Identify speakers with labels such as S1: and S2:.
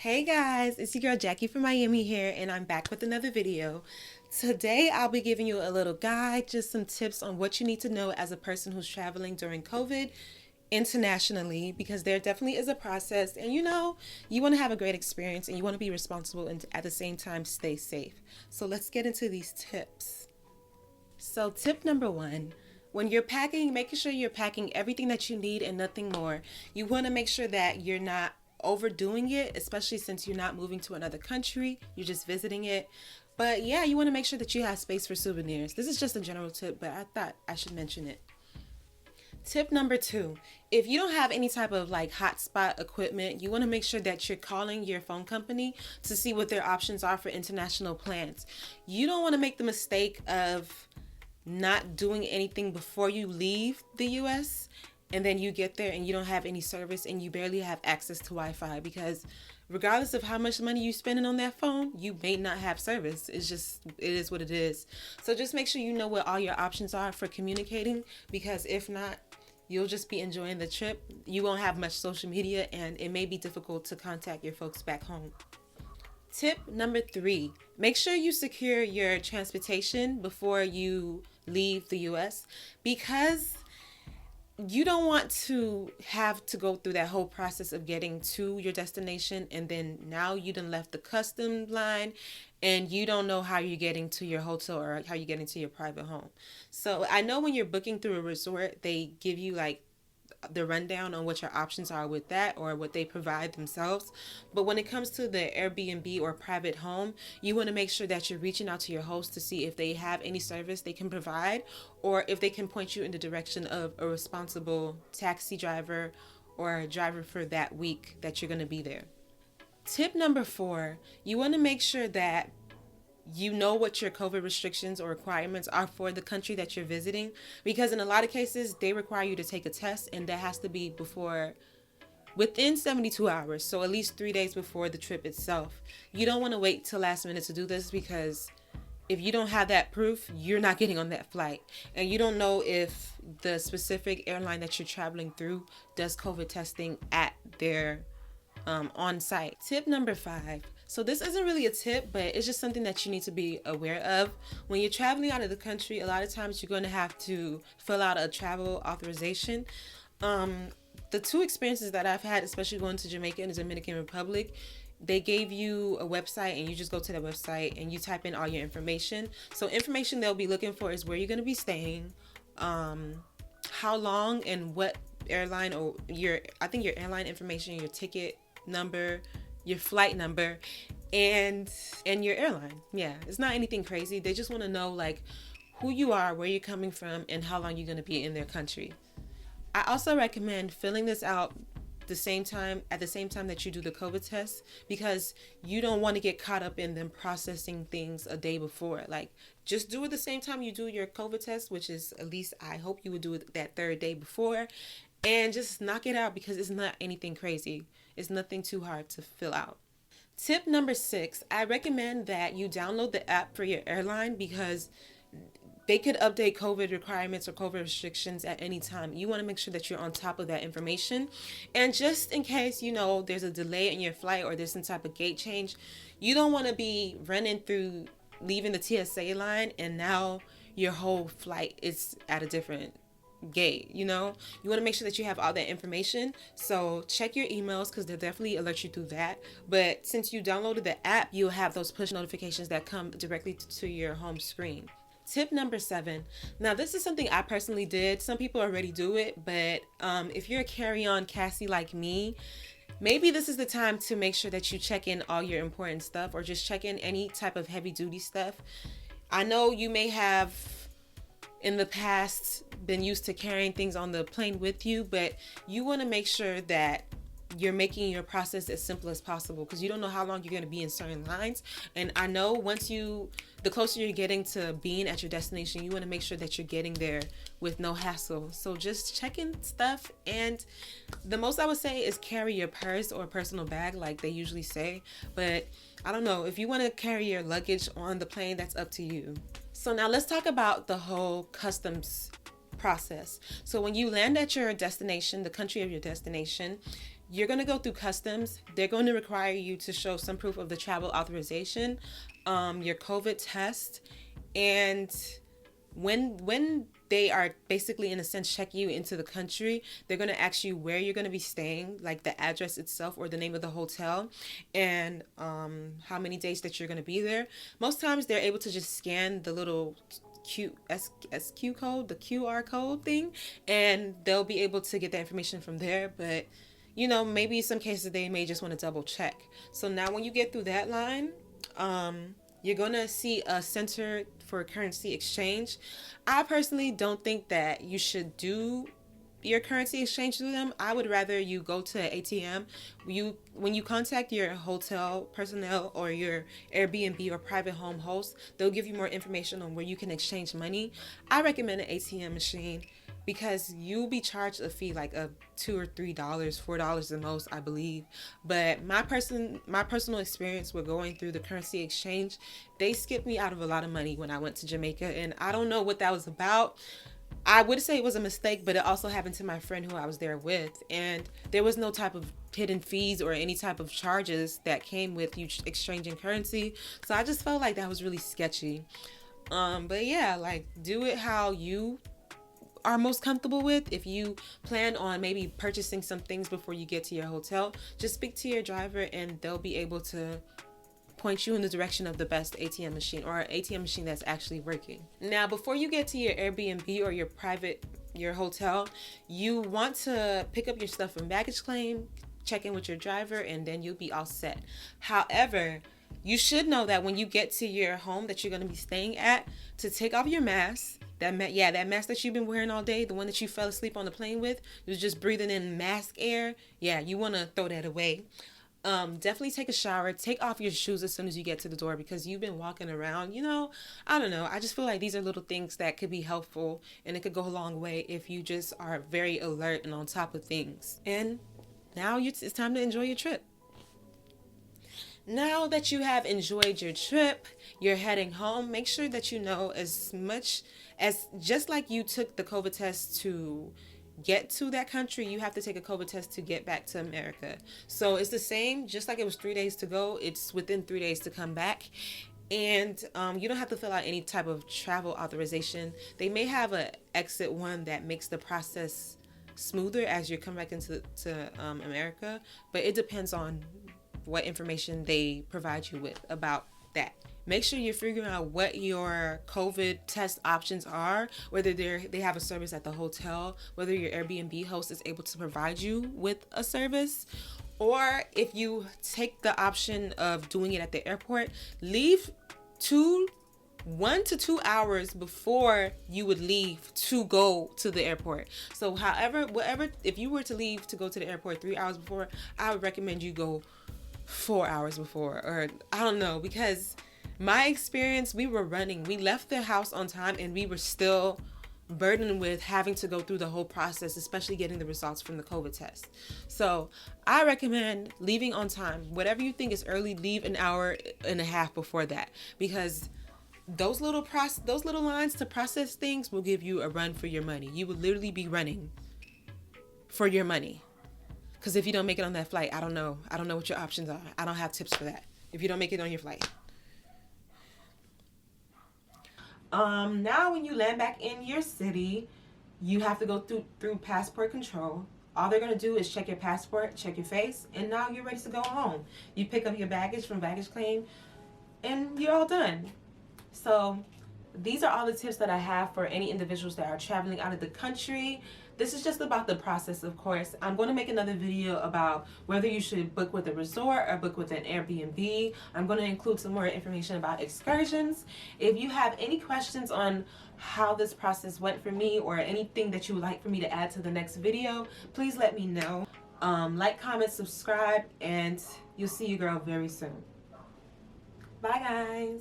S1: Hey guys, it's your girl Jackie from Miami here, and I'm back with another video. Today, I'll be giving you a little guide, just some tips on what you need to know as a person who's traveling during COVID internationally, because there definitely is a process, and you want to have a great experience and you want to be responsible and at the same time stay safe. So, let's get into these tips. So, tip number one, when you're packing, making sure you're packing everything that you need and nothing more. You want to make sure that you're not overdoing it, especially since you're not moving to another country, you're just visiting it. But yeah, you want to make sure that you have space for souvenirs. This is just a general tip, but I thought I should mention it. Tip number two, if you don't have any type of like hotspot equipment, you want to make sure that you're calling your phone company to see what their options are for international plans. You don't want to make the mistake of not doing anything before you leave the US and then you get there and you don't have any service and you barely have access to Wi-Fi, because regardless of how much money you're spending on that phone, you may not have service. It is what it is. So just make sure you know what all your options are for communicating, because if not, you'll just be enjoying the trip. You won't have much social media and it may be difficult to contact your folks back home. Tip number three, make sure you secure your transportation before you leave the US, because you don't want to have to go through that whole process of getting to your destination and then now you done left the custom line and you don't know how you're getting to your hotel or how you're getting to your private home. So I know when you're booking through a resort, they give you like the rundown on what your options are with that or what they provide themselves. But when it comes to the Airbnb or private home, you want to make sure that you're reaching out to your host to see if they have any service they can provide or if they can point you in the direction of a responsible taxi driver or a driver for that week that you're going to be there. Tip number four, you want to make sure that you know what your COVID restrictions or requirements are for the country that you're visiting, because in a lot of cases they require you to take a test and that has to be before within 72 hours, so at least 3 days before the trip itself. You don't want to wait till last minute to do this, because if you don't have that proof, you're not getting on that flight, and you don't know if the specific airline that you're traveling through does COVID testing at their on site. Tip number five. So this isn't really a tip, but it's just something that you need to be aware of. When you're traveling out of the country, a lot of times you're going to have to fill out a travel authorization. The two experiences that I've had, especially going to Jamaica and the Dominican Republic, they gave you a website and you just go to that website and you type in all your information. So information they'll be looking for is where you're going to be staying, how long, and what airline, or I think your airline information, your ticket number, your flight number, and your airline. Yeah, it's not anything crazy. They just want to know like who you are, where you're coming from, and how long you're going to be in their country. I also recommend filling this out at the same time that you do the COVID test, because you don't want to get caught up in them processing things a day before. Like, just do it the same time you do your COVID test, which is, at least I hope you would do it that third day before, and just knock it out, because it's not anything crazy. It's nothing too hard to fill out. Tip number six, I recommend that you download the app for your airline, because they could update COVID requirements or COVID restrictions at any time. You want to make sure that you're on top of that information. And just in case, there's a delay in your flight or there's some type of gate change, you don't want to be running through, leaving the TSA line, and now your whole flight is at a different gate. You want to make sure that you have all that information. So check your emails, because they'll definitely alert you through that. But since you downloaded the app, you'll have those push notifications that come directly to your home screen. Tip number seven. Now, this is something I personally did. Some people already do it, but if you're a carry-on Cassie like me, maybe this is the time to make sure that you check in all your important stuff, or just check in any type of heavy-duty stuff. I know you may have in the past been used to carrying things on the plane with you, but you want to make sure that you're making your process as simple as possible, because you don't know how long you're going to be in certain lines. And I know the closer you're getting to being at your destination, you want to make sure that you're getting there with no hassle. So just check in stuff, and the most I would say is carry your purse or personal bag like they usually say. But I don't know, if you want to carry your luggage on the plane, that's up to you. So now let's talk about the whole customs process. So when you land at your destination, the country of your destination, you're going to go through customs. They're going to require you to show some proof of the travel authorization, your COVID test, and when they are basically in a sense checking you into the country, they're going to ask you where you're going to be staying, like the address itself or the name of the hotel, and how many days that you're going to be there. Most times they're able to just scan the little SQ code, the QR code thing, and they'll be able to get that information from there. But you know, maybe in some cases they may just want to double check. So now when you get through that line, you're going to see a center for currency exchange. I personally don't think that you should do your currency exchange through them. I would rather you go to an ATM. When you contact your hotel personnel or your Airbnb or private home host, they'll give you more information on where you can exchange money. I recommend an ATM machine because you'll be charged a fee like of $2 or $3, $4 the most, I believe. But my personal experience with going through the currency exchange, they skipped me out of a lot of money when I went to Jamaica, and I don't know what that was about. I would say it was a mistake, but it also happened to my friend who I was there with, and there was no type of hidden fees or any type of charges that came with you exchanging currency. So I just felt like that was really sketchy. But yeah, like, do it how you are most comfortable with. If you plan on maybe purchasing some things before you get to your hotel, just speak to your driver and they'll be able to point you in the direction of the best ATM machine or an ATM machine that's actually working. Now, before you get to your Airbnb or your hotel, you want to pick up your stuff from baggage claim, check in with your driver, and then you'll be all set. However, you should know that when you get to your home that you're going to be staying at, to take off your mask. That mask that you've been wearing all day, the one that you fell asleep on the plane with, you're just breathing in mask air. Yeah, you want to throw that away. Definitely take a shower. Take off your shoes as soon as you get to the door because you've been walking around, I don't know. I just feel like these are little things that could be helpful, and it could go a long way if you just are very alert and on top of things. And now it's time to enjoy your trip. Now that you have enjoyed your trip, you're heading home, make sure that you know as much as, just like you took the COVID test to get to that country, you have to take a COVID test to get back to America. So it's the same, just like it was 3 days to go, it's within 3 days to come back. And you don't have to fill out any type of travel authorization. They may have a exit one that makes the process smoother as you come back into America, but it depends on what information they provide you with about that. Make sure you're figuring out what your COVID test options are, whether they have a service at the hotel, whether your Airbnb host is able to provide you with a service, or if you take the option of doing it at the airport, leave 1 to 2 hours before you would leave to go to the airport. So whatever, if you were to leave to go to the airport 3 hours before, I would recommend you go 4 hours before, or I don't know, because my experience, we left the house on time and we were still burdened with having to go through the whole process, especially getting the results from the COVID test. So I recommend leaving on time. Whatever you think is early, leave an hour and a half before that, because those little lines to process things will give you a run for your money. You will literally be running for your money. Because if you don't make it on that flight, I don't know what your options are. I don't have tips for that if you don't make it on your flight. Now when you land back in your city, you have to go through passport control. All they're going to do is check your passport, check your face, and now you're ready to go home. You pick up your baggage from baggage claim, and you're all done. So these are all the tips that I have for any individuals that are traveling out of the country. This is just about the process, of course. I'm going to make another video about whether you should book with a resort or book with an Airbnb. I'm going to include some more information about excursions. If you have any questions on how this process went for me or anything that you would like for me to add to the next video, please let me know. Like, comment, subscribe, and you'll see your girl very soon. Bye, guys.